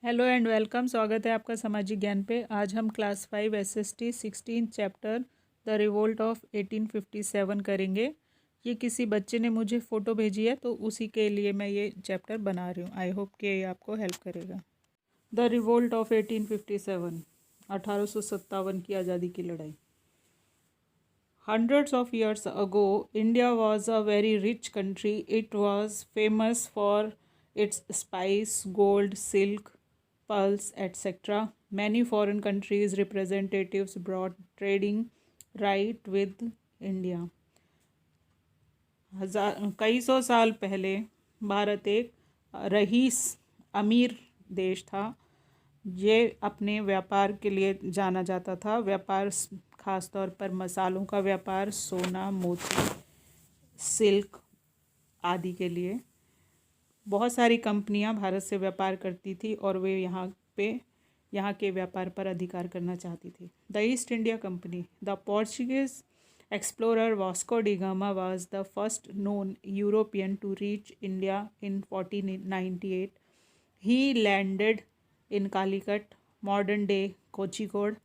Hello and welcome. स्वागत है आपका सामाजिक ज्ञान पे। आज हम class 5 SST 16 chapter the revolt of 1857 करेंगे। ये किसी बच्चे ने मुझे फ़ोटो भेजी है तो उसी के लिए मैं ये चैप्टर बना रही हूँ। आई होप कि ये आपको हेल्प करेगा। द रिवोल्ट ऑफ 1857, 1857 की आज़ादी की लड़ाई। Hundreds of years ago, India was a very rich country. It was famous for its spice, gold, silk, pearls, etc. Many foreign countries' representatives brought trading right with India. कई सौ साल पहले भारत एक rice अमीर देश था। ये अपने व्यापार के लिए जाना जाता था। व्यापार खास तौर पर मसालों का व्यापार, सोना, मोती, सिल्क आदि के लिए। बहुत सारी कंपनियां भारत से व्यापार करती थी और वे यहाँ के व्यापार पर अधिकार करना चाहती थी। The East India company. The Portuguese explorer Vasco da Gama was the first known European to reach India in 1498. He landed in Calicut, modern day Kozhikode,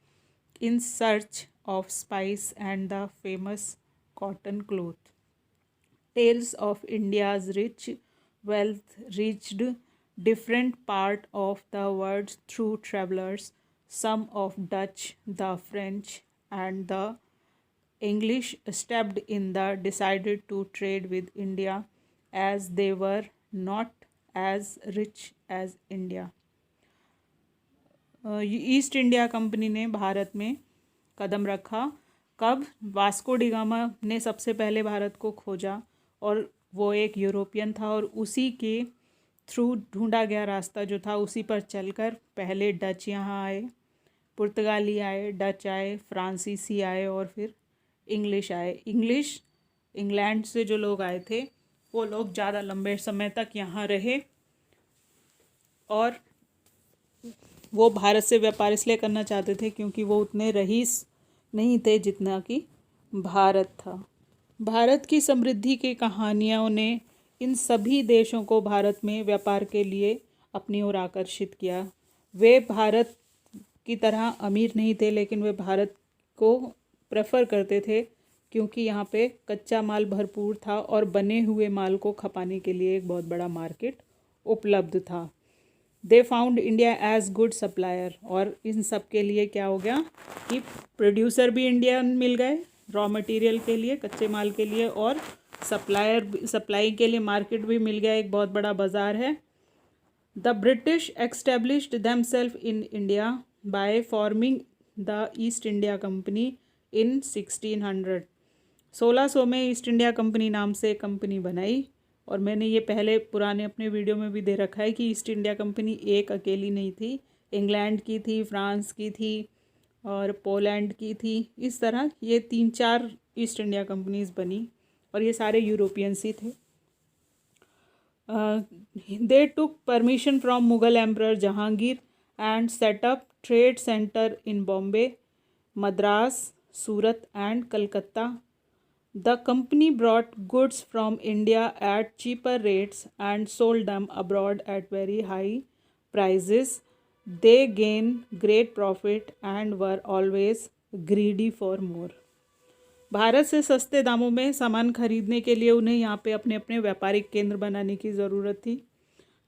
in search of spice and the famous cotton cloth. Tales of India's rich wealth reached different part of the world through travelers, some of Dutch, the French, and the English stepped in the decided to trade with India as they were not as rich as India. East India company ने भारत में कदम रखा। कब? Vasco D gamma ने सबसे पहले भारत को खोजा और वो एक यूरोपियन था और उसी के थ्रू ढूंढा गया रास्ता जो था उसी पर चलकर पहले डच यहाँ आए, पुर्तगाली आए, डच आए, फ्रांसीसी आए और फिर इंग्लिश आए। इंग्लैंड से जो लोग आए थे वो लोग ज़्यादा लंबे समय तक यहाँ रहे और वो भारत से व्यापार इसलिए करना चाहते थे क्योंकि वो उतने रईस नहीं थे जितना कि भारत था। भारत की समृद्धि की कहानियों ने इन सभी देशों को भारत में व्यापार के लिए अपनी ओर आकर्षित किया। वे भारत की तरह अमीर नहीं थे लेकिन वे भारत को प्रेफर करते थे क्योंकि यहाँ पे कच्चा माल भरपूर था और बने हुए माल को खपाने के लिए एक बहुत बड़ा मार्केट उपलब्ध था। They found India as good supplier, और इन सब के लिए क्या हो गया कि प्रोड्यूसर भी इंडियन मिल गए रॉ मटेरियल के लिए, कच्चे माल के लिए, और सप्लाई के लिए मार्केट भी मिल गया, एक बहुत बड़ा बाज़ार है। The British established themselves in India by forming the East India Company in 1600। 1600 में ईस्ट इंडिया कंपनी नाम से कंपनी बनाई और मैंने ये पहले पुराने अपने वीडियो में भी दे रखा है कि ईस्ट इंडिया कंपनी एक अकेली नहीं थी, इंग्लैंड की थी, फ्रांस की थी और पोलैंड की थी। इस तरह ये 3-4 ईस्ट इंडिया कंपनीज बनी और ये सारे यूरोपियंस ही थे। They took permission from Mughal emperor Jahangir and set up trade centre in Bombay, Madras, Surat and Calcutta. The company brought goods from India at cheaper rates and sold them abroad at very high prices. They gained great profit and were always greedy for more. Bharat से सस्ते दामों में सामान खरीदने के लिए उन्हें यहाँ पे अपने अपने व्यापारिक केंद्र बनाने की ज़रूरत थी,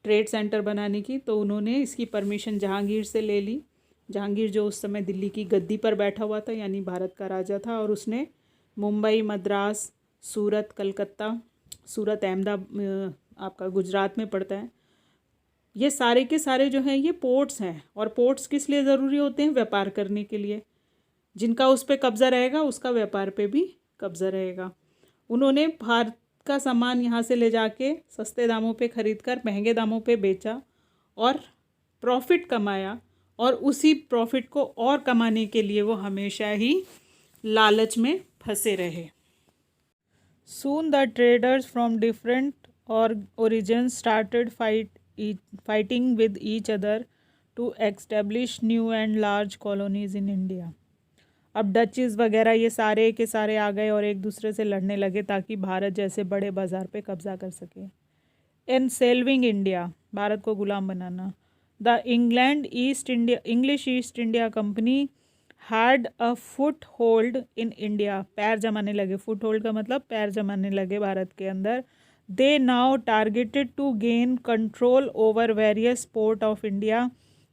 ट्रेड सेंटर बनाने की। तो उन्होंने इसकी परमिशन जहांगीर से ले ली। जहांगीर जो उस समय दिल्ली की गद्दी पर बैठा हुआ था, यानी भारत का राजा था, और उसने मुंबई, मद्रास, सूरत, कलकत्ता, सूरत अहमदाबाद आपका गुजरात में पड़ता है, ये सारे के सारे जो हैं ये पोर्ट्स हैं। और पोर्ट्स किस लिए ज़रूरी होते हैं? व्यापार करने के लिए। जिनका उस पर कब्ज़ा रहेगा उसका व्यापार पे भी कब्ज़ा रहेगा। उन्होंने भारत का सामान यहाँ से ले जाके सस्ते दामों पे ख़रीद कर महंगे दामों पे बेचा और प्रॉफिट कमाया, और उसी प्रॉफिट को और कमाने के लिए वो हमेशा ही लालच में फंसे रहे। Soon the traders from different origins started fighting with each other to establish new and large colonies in India. अब डचीज़ वगैरह ये सारे के सारे आ गए और एक दूसरे से लड़ने लगे ताकि भारत जैसे बड़े बाज़ार पे कब्ज़ा कर सके। एनसेल्विंग इंडिया, भारत को ग़ुलाम बनाना। The English East India company had a foothold in India, पैर जमाने लगे, फुट होल्ड का मतलब पैर जमाने लगे भारत के अंदर। They now targeted to gain control over various port of India.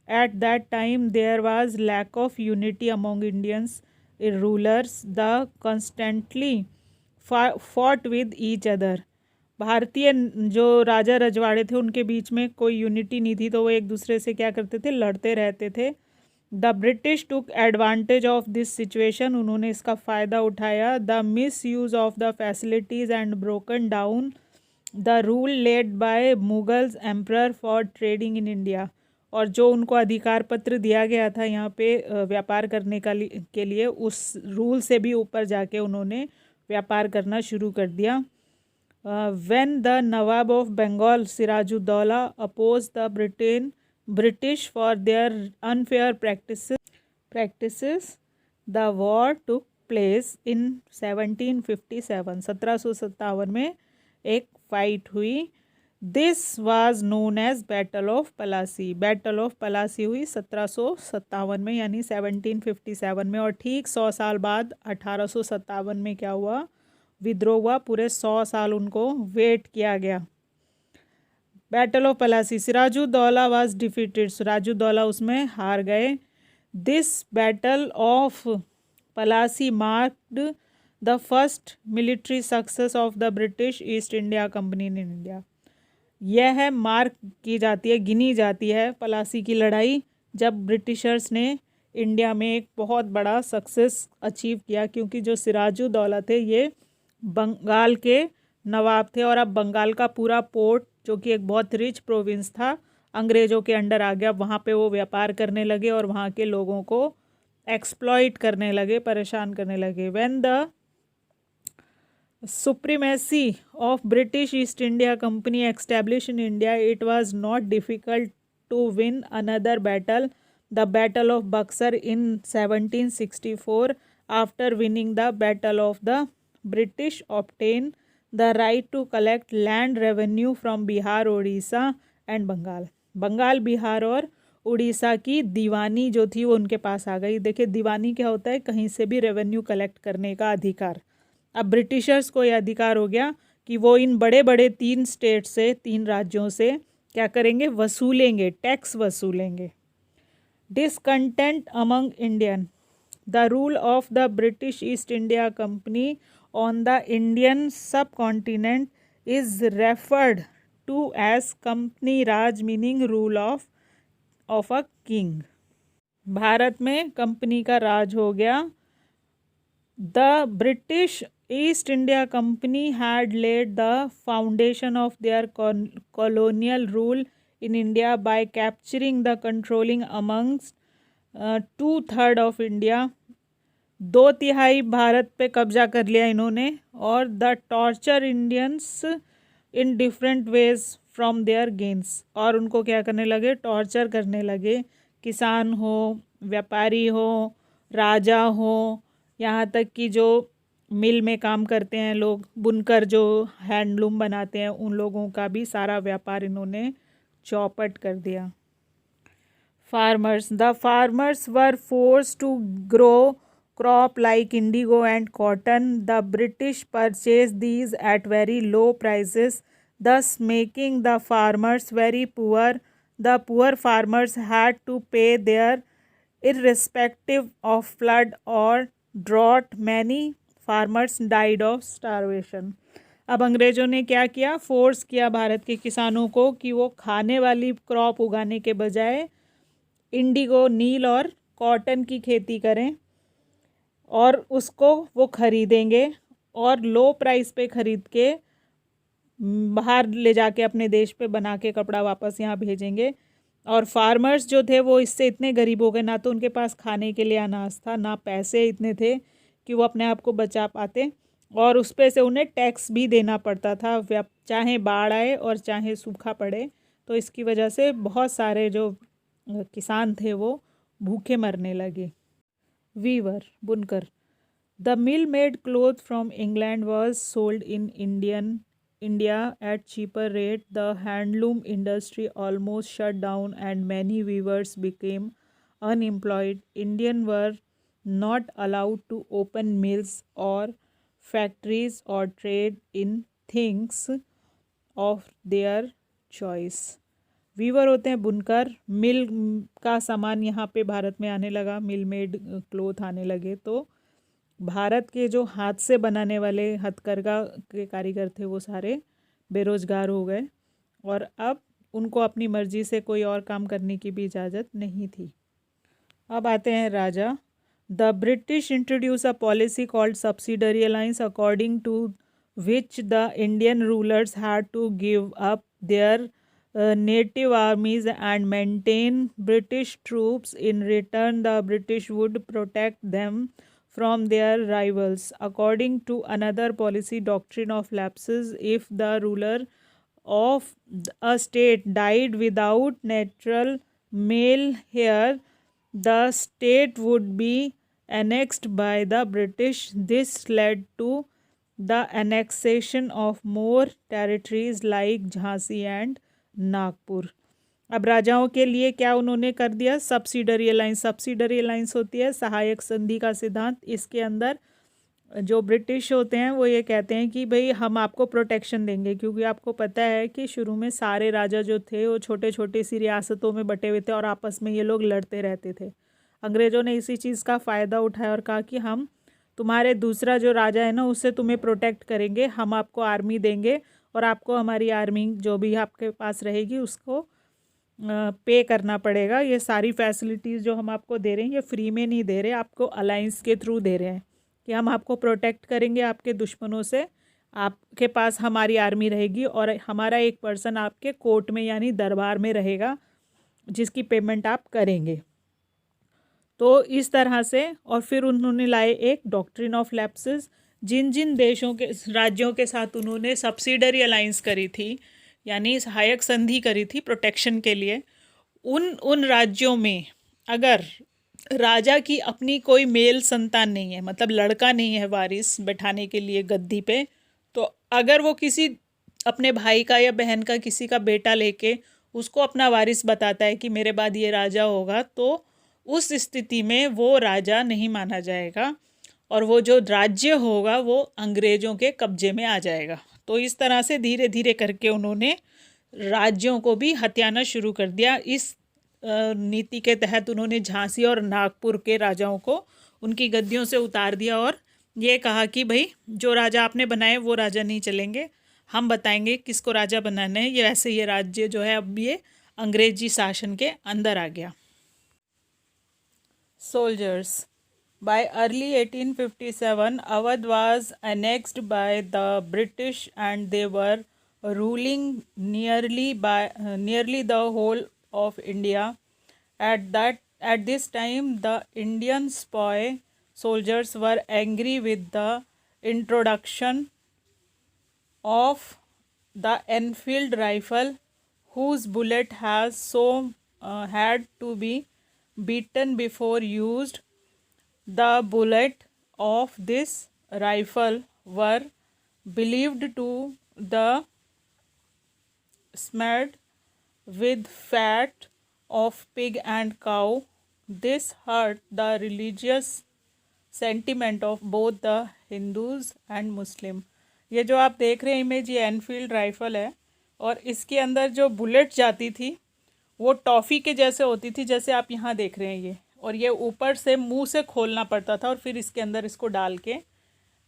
At that time there was lack of unity among Indians rulers, the constantly fought with each other. भारतीय जो राजा रजवाड़े थे उनके बीच में कोई यूनिटी नहीं थी, तो वो एक दूसरे से क्या करते थे, लड़ते रहते थे। The British took advantage of this situation, उन्होंने इसका फ़ायदा उठाया। The miss use of the facilities and broken down the rule led by Mughals emperor for trading in India, और जो उनको अधिकार पत्र दिया गया था यहाँ पे व्यापार करने के लिए, उस रूल से भी ऊपर जाके उन्होंने व्यापार करना शुरू कर दिया। When the Nawab of Bengal Sirajuddaulah opposed the British for their unfair practices, the war took place in 1757, 1757 में एक फाइट हुई। This was known as battle of Plassey, battle of Plassey हुई 1757 में, यानी 1757 में। और ठीक 100 साल बाद 1857 में क्या हुआ, विद्रोह हुआ। पूरे 100 साल उनको वेट किया गया। Battle of Plassey, Sirajuddaulah was defeated, Sirajuddaulah उसमें हार गए। This battle of Plassey marked the first military success of the British East India Company in India. यह मार्क की जाती है, गिनी जाती है पलासी की लड़ाई, जब ब्रिटिशर्स ने इंडिया में एक बहुत बड़ा सक्सेस अचीव किया, क्योंकि जो सिराजुद्दौला थे ये बंगाल के नवाब थे, और अब बंगाल का पूरा पोर्ट जो कि एक बहुत रिच प्रोविंस था अंग्रेज़ों के अंडर आ गया। वहाँ पे वो व्यापार करने लगे और वहाँ के लोगों को एक्सप्लॉइट करने लगे, परेशान करने लगे। When the supremacy of British East India Company establish in India, it was not difficult to win another battle, the battle of Buxar in 1764। After winning the battle of the British obtain the right to collect land revenue from Bihar, Orissa and Bengal. Bengal, Bihar और उड़ीसा की दीवानी जो थी वो उनके पास आ गई। देखिए दीवानी क्या होता है, कहीं से भी रेवेन्यू कलेक्ट करने का अधिकार। अब ब्रिटिशर्स को यह अधिकार हो गया कि वो इन बड़े बड़े 3 स्टेट से, 3 राज्यों से क्या करेंगे, वसूलेंगे, टैक्स वसूलेंगे। Discontent among Indian, the rule of the British East India company on the Indian subcontinent is referred to as company raj, meaning rule of a king। Bharat में कंपनी का राज हो गया। The British East India Company had laid the foundation of their colonial rule in India by capturing the controlling amongst 2/3 of India, 2/3 Bharat पे कब्जा कर लिया इन्होंने। और the torture Indians in different ways from their gains, और उनको क्या करने लगे, टॉर्चर करने लगे। किसान हो, व्यापारी हो, राजा हो, यहाँ तक कि जो मिल में काम करते हैं लोग, बुनकर जो हैंडलूम बनाते हैं, उन लोगों का भी सारा व्यापार इन्होंने चौपट कर दिया। Farmers, the farmers were forced to grow crop like indigo and cotton. The British purchased these at very low prices, thus making the farmers very poor. The poor farmers had to pay their irrespective of flood or drought. Many farmers died of starvation. अब अंग्रेज़ों ने क्या किया, force किया भारत के किसानों को कि वो खाने वाली क्रॉप उगाने के बजाय इंडिगो, नील और कॉटन की खेती करें, और उसको वो ख़रीदेंगे और लो प्राइस पे ख़रीद के बाहर ले जाके अपने देश पे बना के कपड़ा वापस यहाँ भेजेंगे। और फार्मर्स जो थे वो इससे इतने गरीब हो गए, ना तो उनके पास खाने के लिए अनाज था, ना पैसे इतने थे कि वो अपने आप को बचा पाते, और उस पे से उन्हें टैक्स भी देना पड़ता था, चाहे बाढ़ आए और चाहे सूखा पड़े। तो इसकी वजह से बहुत सारे जो किसान थे वो भूखे मरने लगे। वीवर, बुनकर, the mill made cloth from England was sold in Indian India at cheaper rate, the handloom industry almost shut down and many weavers became unemployed. Indians were not allowed to open mills or factories or trade in things of their choice. Weaver होते हैं बुनकर. मिल का सामान यहाँ पे भारत में आने लगा, मिल मेड क्लोथ आने लगे, तो भारत के जो हाथ से बनाने वाले हथकरघा के कारीगर थे वो सारे बेरोजगार हो गए और अब उनको अपनी मर्जी से कोई और काम करने की भी इजाज़त नहीं थी. अब आते हैं राजा. The British introduce a policy called subsidiary alliance according to which the Indian rulers had to give up their native armies and maintain British troops. In return, the British would protect them from their rivals. According to another policy, doctrine of lapses, if the ruler of a state died without natural male heir, the state would be annexed by the British. This led to the annexation of more territories like Jhansi and Nagpur. अब राजाओं के लिए क्या उन्होंने कर दिया? Subsidiary alliance. Subsidiary alliance होती है सहायक संधि का सिद्धांत. इसके अंदर जो ब्रिटिश होते हैं वो ये कहते हैं कि भाई हम आपको प्रोटेक्शन देंगे, क्योंकि आपको पता है कि शुरू में सारे राजा जो थे वो छोटे छोटे सी रियासतों में बटे हुए थे और आपस में ये लोग लड़ते रहते थे. अंग्रेज़ों ने इसी चीज़ का फ़ायदा उठाया और कहा कि हम तुम्हारे दूसरा जो राजा है ना उससे तुम्हें प्रोटेक्ट करेंगे, हम आपको आर्मी देंगे और आपको हमारी आर्मी जो भी आपके पास रहेगी उसको पे करना पड़ेगा. ये सारी फैसिलिटीज़ जो हम आपको दे रहे हैं ये फ्री में नहीं दे रहे, आपको अलायंस के थ्रू दे रहे हैं कि हम आपको प्रोटेक्ट करेंगे आपके दुश्मनों से, आपके पास हमारी आर्मी रहेगी और हमारा एक पर्सन आपके कोर्ट में यानी दरबार में रहेगा जिसकी पेमेंट आप करेंगे. तो इस तरह से और फिर उन्होंने लाए एक डॉक्ट्रिन ऑफ लैप्सेस. जिन जिन देशों के राज्यों के साथ उन्होंने सब्सिडरी अलायंस करी थी यानी सहायक संधि करी थी प्रोटेक्शन के लिए, उन राज्यों में अगर राजा की अपनी कोई मेल संतान नहीं है, मतलब लड़का नहीं है वारिस बैठाने के लिए गद्दी पे, तो अगर वो किसी अपने भाई का या बहन का किसी का बेटा लेके उसको अपना वारिस बताता है कि मेरे बाद ये राजा होगा, तो उस स्थिति में वो राजा नहीं माना जाएगा और वो जो राज्य होगा वो अंग्रेज़ों के कब्जे में आ जाएगा. तो इस तरह से धीरे धीरे करके उन्होंने राज्यों को भी हथियाना शुरू कर दिया. इस नीति के तहत उन्होंने झांसी और नागपुर के राजाओं को उनकी गद्दियों से उतार दिया और ये कहा कि भाई जो राजा आपने बनाए वो राजा नहीं चलेंगे, हम बताएंगे किसको राजा बनाना है. ये वैसे ये राज्य जो है अब ये अंग्रेजी शासन के अंदर आ गया. Soldiers. By early 1857, Awadh was annexed by the British and they were ruling nearly the whole of India. At this time, the Indian spy soldiers were angry with the introduction of the Enfield rifle, whose bullet had to be beaten before used. The bullet of this rifle were believed to the smeared with fat of pig and cow. This hurt the religious sentiment of both the Hindus and Muslim. ये जो आप देख रहे हैं image ये Enfield rifle है और इसके अंदर जो बुलेट जाती थी वो टॉफ़ी के जैसे होती थी, जैसे आप यहाँ देख रहे हैं ये, और ये ऊपर से मुंह से खोलना पड़ता था और फिर इसके अंदर इसको डाल के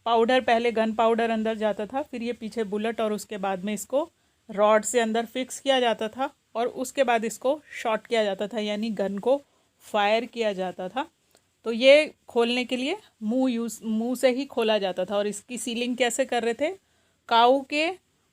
पाउडर, पहले गन पाउडर अंदर जाता था, फिर ये पीछे बुलेट और उसके बाद में इसको रॉड से अंदर फिक्स किया जाता था और उसके बाद इसको शॉट किया जाता था यानी गन को फायर किया जाता था. तो ये खोलने के लिए मुंह से ही खोला जाता था और इसकी सीलिंग कैसे कर रहे थे? काऊ के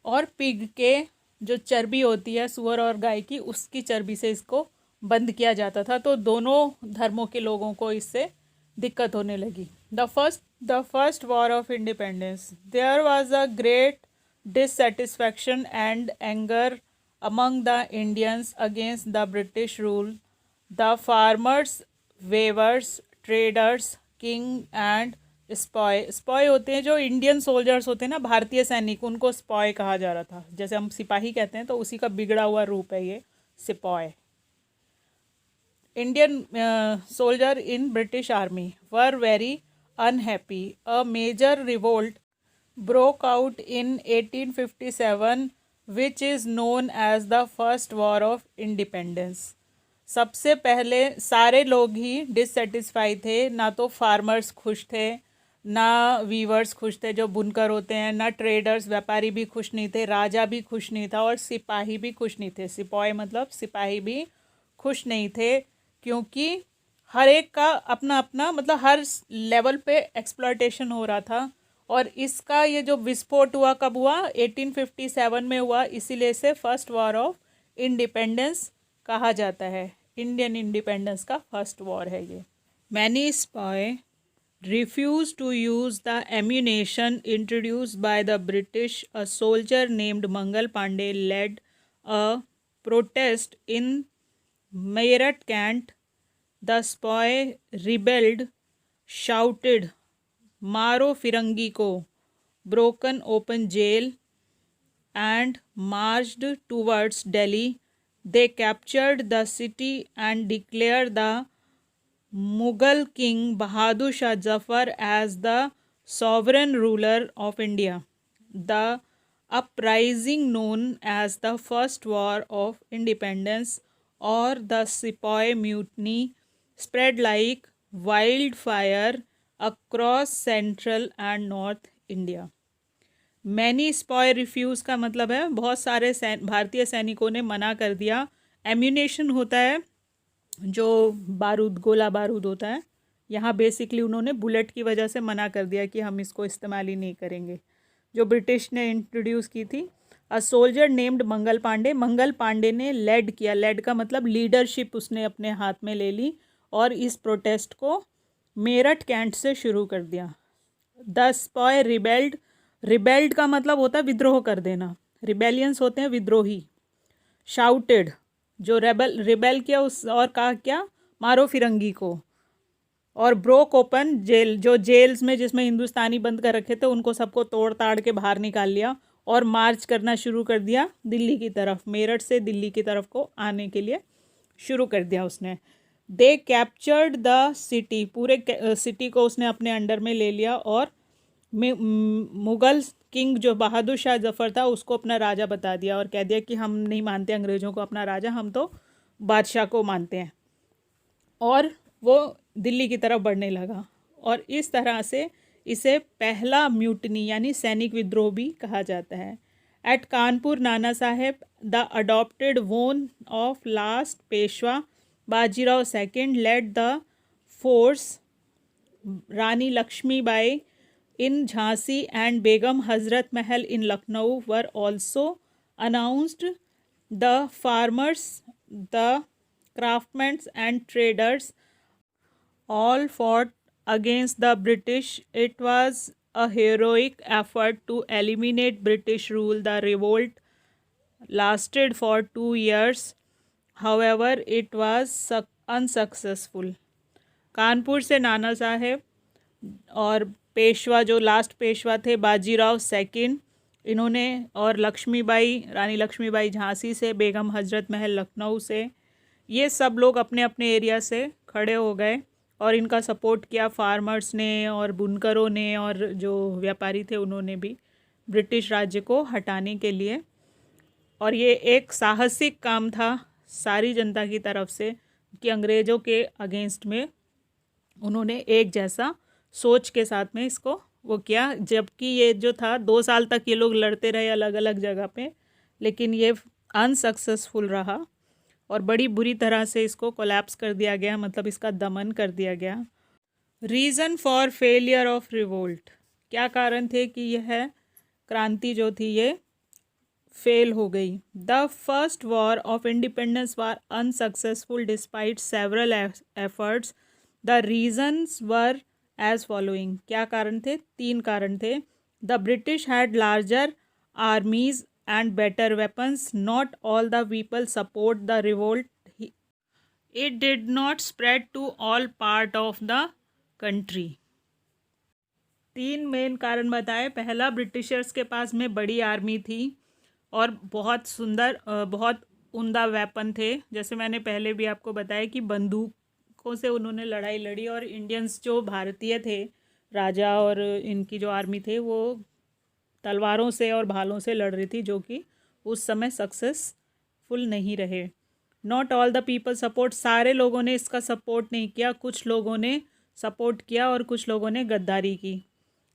और पिग के जो चर्बी होती है सूअर और गाय की, उसकी चर्बी से इसको बंद किया जाता था. तो दोनों धर्मों के लोगों को इससे दिक्कत होने लगी. The first war of independence. There was a great dissatisfaction and anger among the Indians against the British rule. The farmers, weavers, traders, king and sepoy sepoy होते हैं जो इंडियन सोल्जर्स होते हैं ना, भारतीय सैनिक, उनको स्पॉय कहा जा रहा था। जैसे हम सिपाही कहते हैं तो उसी का बिगड़ा हुआ रूप है ये sepoy. Indian soldier in British Army were very unhappy. A major revolt broke out in 1857, which is known as the First War of Independence. सबसे पहले सारे लोग ही डिससेटिस्फाई थे, ना तो फार्मर्स खुश थे, ना वीवर्स खुश थे जो बुनकर होते हैं, ना ट्रेडर्स व्यापारी भी खुश नहीं थे, राजा भी खुश नहीं था और सिपाही भी खुश नहीं थे। सिपाही मतलब सिपाही भी खुश नहीं थे, क्योंकि हर एक का अपना अपना मतलब हर लेवल पे एक्सप्लॉयटेशन हो रहा था। और इसका ये जो विस्फोट हुआ कब हुआ? 1857 में हुआ, इसीलिए से फर्स्ट वॉर ऑफ इंडिपेंडेंस कहा जाता है। इंडियन इंडिपेंडेंस का फर्स्ट वॉर है ये। Many स्पॉय refused to use the ammunition introduced by the British. A soldier named Mangal Pandey led a protest in Meerut Cant. The spy rebelled, shouted "Maro Firangi ko," broken open jail, and marched towards Delhi. They captured the city and declared the Mughal king Bahadur Shah Zafar as the sovereign ruler of India. The uprising known as the First War of Independence or the Sepoy Mutiny spread like wildfire across central and north India. Many स्पॉय refuse का मतलब है बहुत सारे भारतीय सैनिकों ने मना कर दिया। एम्यूनेशन होता है जो बारूद, गोला बारूद होता है। यहाँ बेसिकली उन्होंने बुलेट की वजह से मना कर दिया कि हम इसको इस्तेमाल ही नहीं करेंगे, जो ब्रिटिश ने इंट्रोड्यूस की थी। A soldier named Mangal Pandey, Mangal Pandey ने लेड किया, लेड का मतलब लीडरशिप उसने अपने हाथ में ले ली और इस प्रोटेस्ट को मेरठ कैंट से शुरू कर दिया। द स्पॉय रिबेल्ड, रिबेल्ड का मतलब होता है विद्रोह कर देना, रिबेलियंस होते हैं विद्रोही। शाउटेड, जो रिबेल किया उस और कहा क्या, मारो फिरंगी को। और ब्रोक ओपन जेल, जो जेल्स में जिसमें हिंदुस्तानी बंद कर रखे थे उनको सबको तोड़ ताड़ के बाहर निकाल लिया और मार्च करना शुरू कर दिया दिल्ली की तरफ, मेरठ से दिल्ली की तरफ को आने के लिए शुरू कर दिया उसने। दे कैप्चर्ड द सिटी, पूरे सिटी को उसने अपने अंडर में ले लिया और मुगल किंग जो बहादुर शाह जफ़र था उसको अपना राजा बता दिया और कह दिया कि हम नहीं मानते अंग्रेज़ों को अपना राजा, हम तो बादशाह को मानते हैं। और वो दिल्ली की तरफ बढ़ने लगा और इस तरह से इसे पहला म्यूटनी यानी सैनिक विद्रोह भी कहा जाता है। At Kanpur Nana Saheb the adopted one of last Peshwa Bajirao second led the force. Rani Lakshmibai in Jhansi and Begum Hazrat Mahal in Lucknow were also announced. The farmers, the craftsmen and traders all fought against the British. It was a heroic effort to eliminate British rule. The revolt lasted for 2 years. However, it was unsuccessful. Kanpur से नाना साहेब और पेशवा जो last Peshwa थे Bajirao second, इन्होंने, और लक्ष्मीबाई, रानी लक्ष्मीबाई झांसी से, बेगम हजरत महल लखनऊ से, ये सब लोग अपने अपने एरिया से खड़े हो गए और इनका सपोर्ट किया फार्मर्स ने और बुनकरों ने और जो व्यापारी थे उन्होंने भी ब्रिटिश राज्य को हटाने के लिए। और ये एक साहसिक काम था सारी जनता की तरफ से कि अंग्रेज़ों के अगेंस्ट में उन्होंने एक जैसा सोच के साथ में इसको वो किया। जबकि ये जो था 2 साल तक ये लोग लड़ते रहे अलग अलग जगह पे, लेकिन ये अनसक्सेसफुल रहा और बड़ी बुरी तरह से इसको कोलैप्स कर दिया गया, मतलब इसका दमन कर दिया गया। Reason for failure of revolt, क्या कारण थे कि यह क्रांति जो थी ये फेल हो गई। The first war of independence was unsuccessful despite several efforts. The reasons were as following, क्या कारण थे? 3 कारण थे। The British had larger armies and better weapons, not all the people support the revolt, it did not spread to all part of the country. तीन main कारण बताए। पहला, Britishers के पास में बड़ी आर्मी थी और बहुत सुंदर बहुत उम्दा वेपन थे। जैसे मैंने पहले भी आपको बताया कि बंदूकों से उन्होंने लड़ाई लड़ी और इंडियंस जो भारतीय थे, राजा और इनकी जो आर्मी थे, वो तलवारों से और भालों से लड़ रही थी, जो कि उस समय सक्सेसफुल नहीं रहे। Not all the people support, सारे लोगों ने इसका सपोर्ट नहीं किया, कुछ लोगों ने सपोर्ट किया और कुछ लोगों ने गद्दारी की।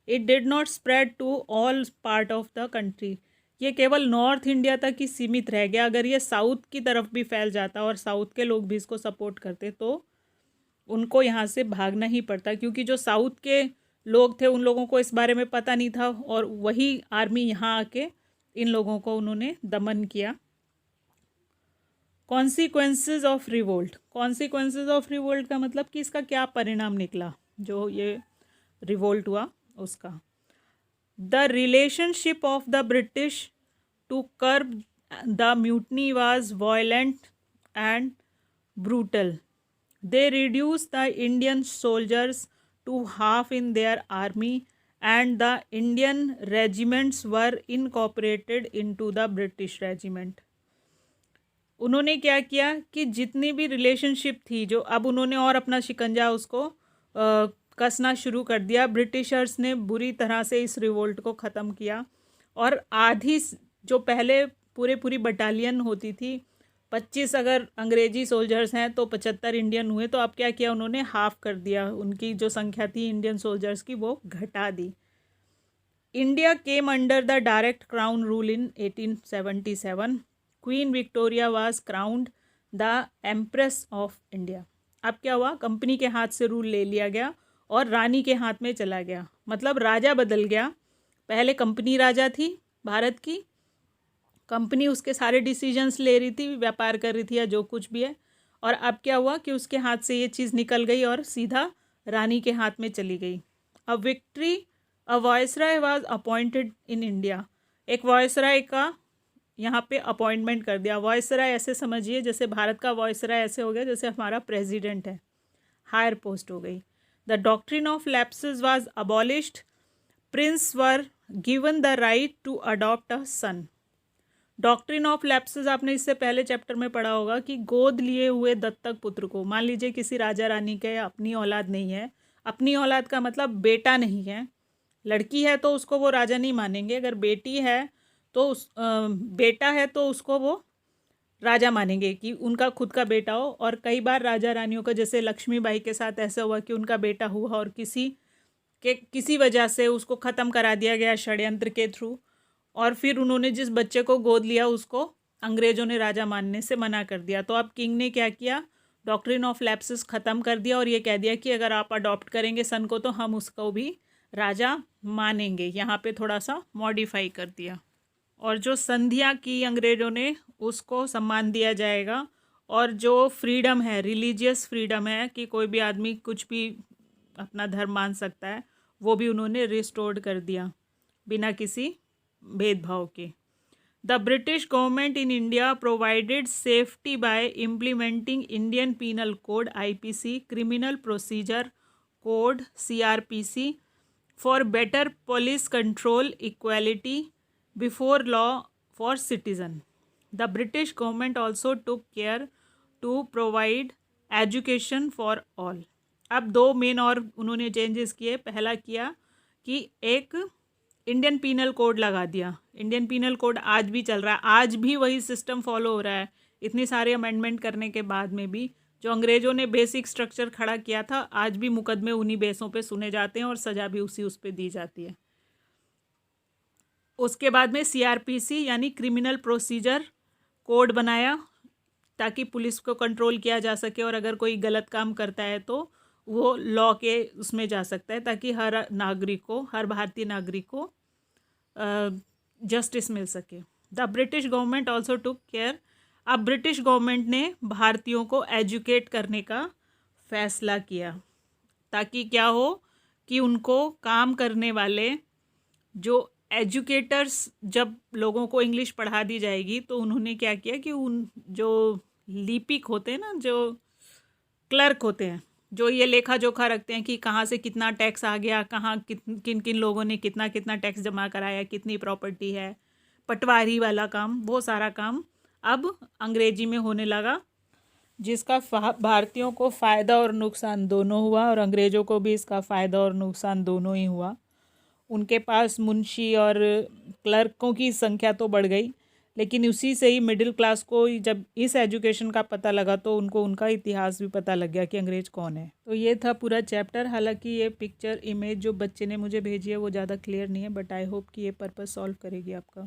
It did not spread to all part of the country, ये केवल नॉर्थ इंडिया तक ही सीमित रह गया। अगर ये साउथ की तरफ भी फैल जाता और साउथ के लोग भी इसको सपोर्ट करते तो उनको यहाँ से भागना ही पड़ता, क्योंकि जो साउथ के लोग थे उन लोगों को इस बारे में पता नहीं था और वही आर्मी यहाँ आके इन लोगों को उन्होंने दमन किया। Consequences of revolt, consequences of revolt का मतलब कि इसका क्या परिणाम निकला जो ये रिवोल्ट हुआ उसका। The relationship of the British to curb the mutiny was violent and brutal. They reduced the Indian soldiers to half in their army and the Indian regiments were incorporated into the British regiment. उन्होंने क्या किया कि जितनी भी relationship थी, जो अब उन्होंने और अपना शिकंजा उसको कसना शुरू कर दिया। ब्रिटिशर्स ने बुरी तरह से इस रिवोल्ट को ख़त्म किया और आधी जो पहले पूरी बटालियन होती थी, 25 अगर अंग्रेजी सोल्जर्स हैं तो 75 इंडियन हुए, तो अब क्या किया उन्होंने, हाफ कर दिया। उनकी जो संख्या थी इंडियन सोल्जर्स की वो घटा दी। India came under the direct crown rule in 1877। Queen Victoria was crowned the empress of India. अब क्या हुआ, कंपनी के हाथ से रूल ले लिया गया और रानी के हाथ में चला गया, मतलब राजा बदल गया। पहले कंपनी राजा थी भारत की, कंपनी उसके सारे डिसीजंस ले रही थी, व्यापार कर रही थी या जो कुछ भी है, और अब क्या हुआ कि उसके हाथ से ये चीज़ निकल गई और सीधा रानी के हाथ में चली गई। A viceroy was appointed in India. एक वॉयसराय का यहाँ पे अपॉइंटमेंट कर दिया। वॉयसराय ऐसे समझिए जैसे भारत का वॉयसराय ऐसे हो गया जैसे हमारा प्रेसिडेंट है, हायर पोस्ट हो गई। The doctrine of lapses was abolished. Prince were given the right to adopt a son. Doctrine of lapses आपने इससे पहले चैप्टर में पढ़ा होगा कि गोद लिए हुए दत्तक पुत्र को, मान लीजिए किसी राजा रानी के अपनी औलाद नहीं है, अपनी औलाद का मतलब बेटा नहीं है, लड़की है तो उसको वो राजा नहीं मानेंगे, अगर बेटी है तो बेटा है तो उसको वो राजा मानेंगे कि उनका खुद का बेटा हो। और कई बार राजा रानियों का, जैसे लक्ष्मीबाई के साथ ऐसा हुआ कि उनका बेटा हुआ और किसी वजह से उसको ख़त्म करा दिया गया षड्यंत्र के थ्रू, और फिर उन्होंने जिस बच्चे को गोद लिया उसको अंग्रेज़ों ने राजा मानने से मना कर दिया। तो अब किंग ने क्या किया, डॉक्ट्रिन ऑफ लैप्सेस ख़त्म कर दिया और ये कह दिया कि अगर आप अडॉप्ट करेंगे सन को तो हम उसको भी राजा मानेंगे। यहाँ पे थोड़ा सा मॉडिफाई कर दिया और जो संधियाँ की अंग्रेज़ों ने उसको सम्मान दिया जाएगा। और जो फ्रीडम है, रिलीजियस फ्रीडम है कि कोई भी आदमी कुछ भी अपना धर्म मान सकता है, वो भी उन्होंने रिस्टोर्ड कर दिया बिना किसी भेदभाव के। The British government in India provided safety by implementing Indian penal code IPC, criminal procedure code CRPC for better police control, equality before law for citizen. The British government also took care to provide education for all. अब दो main और उन्होंने changes किए। पहला किया कि एक Indian penal code लगा दिया। इंडियन पीनल कोड आज भी चल रहा है, आज भी वही सिस्टम फॉलो हो रहा है। इतनी सारे अमेंडमेंट करने के बाद में भी जो अंग्रेज़ों ने बेसिक स्ट्रक्चर खड़ा किया था, आज भी मुकदमे उन्हीं बेसों पे सुने जाते हैं और सज़ा भी उस पे दी जाती है। उसके बाद में CRPC यानी क्रिमिनल प्रोसीजर कोड बनाया ताकि पुलिस को कंट्रोल किया जा सके, और अगर कोई गलत काम करता है तो वो लॉ के उसमें जा सकता है, ताकि हर नागरिक को, हर भारतीय नागरिक को जस्टिस मिल सके। The British government also took care. अब ब्रिटिश गवर्नमेंट ने भारतीयों को एजुकेट करने का फैसला किया ताकि क्या हो कि उनको काम करने वाले जो एजुकेटर्स, जब लोगों को इंग्लिश पढ़ा दी जाएगी तो उन्होंने क्या किया कि उन जो लिपिक होते हैं ना, जो क्लर्क होते हैं, जो ये लेखा जोखा रखते हैं कि कहाँ से कितना टैक्स आ गया, कहाँ किन किन लोगों ने कितना कितना टैक्स जमा कराया, कितनी प्रॉपर्टी है, पटवारी वाला काम, वो सारा काम अब अंग्रेजी में होने लगा, जिसका भारतीयों को फ़ायदा और नुकसान दोनों हुआ और अंग्रेज़ों को भी इसका फ़ायदा और नुकसान दोनों ही हुआ। उनके पास मुंशी और क्लर्कों की संख्या तो बढ़ गई, लेकिन उसी से ही मिडिल क्लास को जब इस एजुकेशन का पता लगा तो उनको उनका इतिहास भी पता लग गया कि अंग्रेज़ कौन है। तो ये था पूरा चैप्टर। हालांकि ये पिक्चर इमेज जो बच्चे ने मुझे भेजी है वो ज़्यादा क्लियर नहीं है, बट आई होप कि ये पर्पस सॉल्व करेगी आपका।